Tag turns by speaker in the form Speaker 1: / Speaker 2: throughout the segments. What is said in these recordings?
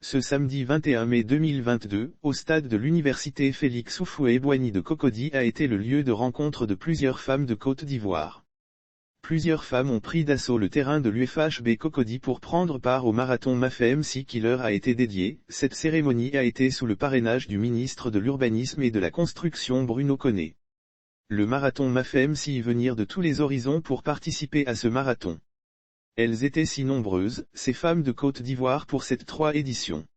Speaker 1: Ce samedi 21 mai 2022, au stade de l'université Félix Houphouët-Boigny de Cocody a été le lieu de rencontre de plusieurs femmes de Côte d'Ivoire. Plusieurs femmes ont pris d'assaut le terrain de l'UFHB Cocody pour prendre part au marathon MAFEMC qui leur a été dédié. Cette cérémonie a été sous le parrainage du ministre de l'Urbanisme et de la Construction Bruno Koné. Le marathon MAFEMC y venir de tous les horizons pour participer à ce marathon. Elles étaient si nombreuses, ces femmes de Côte d'Ivoire pour cette 3 éditions.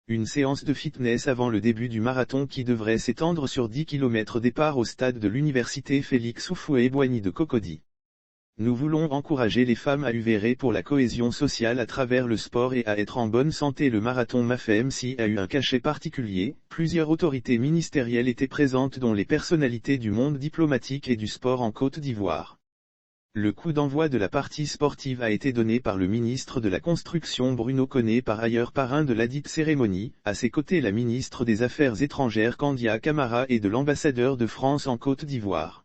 Speaker 1: Une séance de fitness avant le début du marathon qui devrait s'étendre sur 10 km départ au stade de l'université Félix Houphouët-Boigny de Cocody. Nous voulons encourager les femmes à œuvrer pour la cohésion sociale à travers le sport et à être en bonne santé. Le marathon MAFEMC a eu un cachet particulier, plusieurs autorités ministérielles étaient présentes dont les personnalités du monde diplomatique et du sport en Côte d'Ivoire. Le coup d'envoi de la partie sportive a été donné par le ministre de la Construction Bruno Koné, par ailleurs parrain de ladite cérémonie, à ses côtés la ministre des Affaires étrangères Candia Camara et de l'ambassadeur de France en Côte d'Ivoire.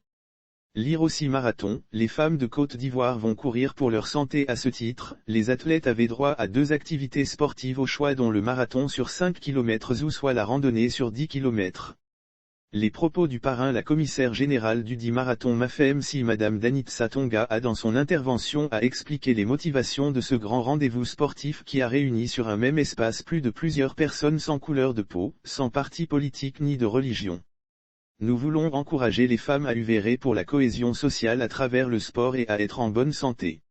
Speaker 1: Lire aussi marathon, les femmes de Côte d'Ivoire vont courir pour leur santé. À ce titre, les athlètes avaient droit à 2 activités sportives au choix dont le marathon sur 5 km ou soit la randonnée sur 10 km. Les propos du parrain, la commissaire générale du dit marathon MAFEMC Madame Danitza Tonga a dans son intervention a expliqué les motivations de ce grand rendez-vous sportif qui a réuni sur un même espace plus de plusieurs personnes sans couleur de peau, sans parti politique ni de religion. Nous voulons encourager les femmes à œuvrer pour la cohésion sociale à travers le sport et à être en bonne santé.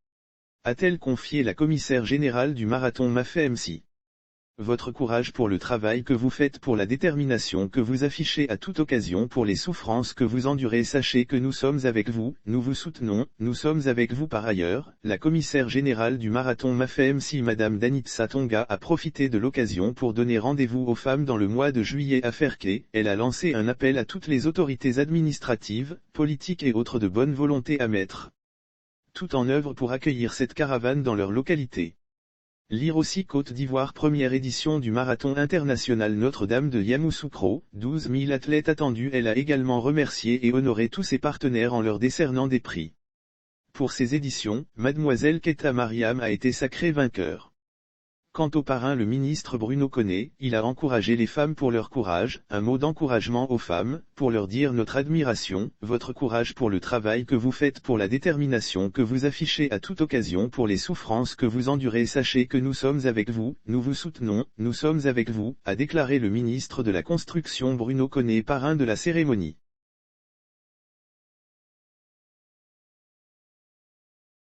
Speaker 1: A-t-elle confié la commissaire générale du marathon MAFEMC. Votre courage pour le travail que vous faites, pour la détermination que vous affichez à toute occasion, pour les souffrances que vous endurez, sachez que nous sommes avec vous, nous vous soutenons, nous sommes avec vous. Par ailleurs, la commissaire générale du marathon MAFEMC Madame Danitza Tonga a profité de l'occasion pour donner rendez-vous aux femmes dans le mois de juillet à Ferké. Elle a lancé un appel à toutes les autorités administratives, politiques et autres de bonne volonté à mettre tout en œuvre pour accueillir cette caravane dans leur localité. Lire aussi Côte d'Ivoire, première édition du marathon international Notre-Dame de Yamoussoukro, 12 000 athlètes attendus. Elle a également remercié et honoré tous ses partenaires en leur décernant des prix. Pour ces éditions, Mademoiselle Keta Mariam a été sacrée vainqueur. Quant au parrain, le ministre Bruno Koné, il a encouragé les femmes pour leur courage, un mot d'encouragement aux femmes, pour leur dire notre admiration, votre courage pour le travail que vous faites, pour la détermination que vous affichez à toute occasion, pour les souffrances que vous endurez. Sachez que nous sommes avec vous, nous vous soutenons, nous sommes avec vous, a déclaré le ministre de la Construction Bruno Koné, parrain de la cérémonie.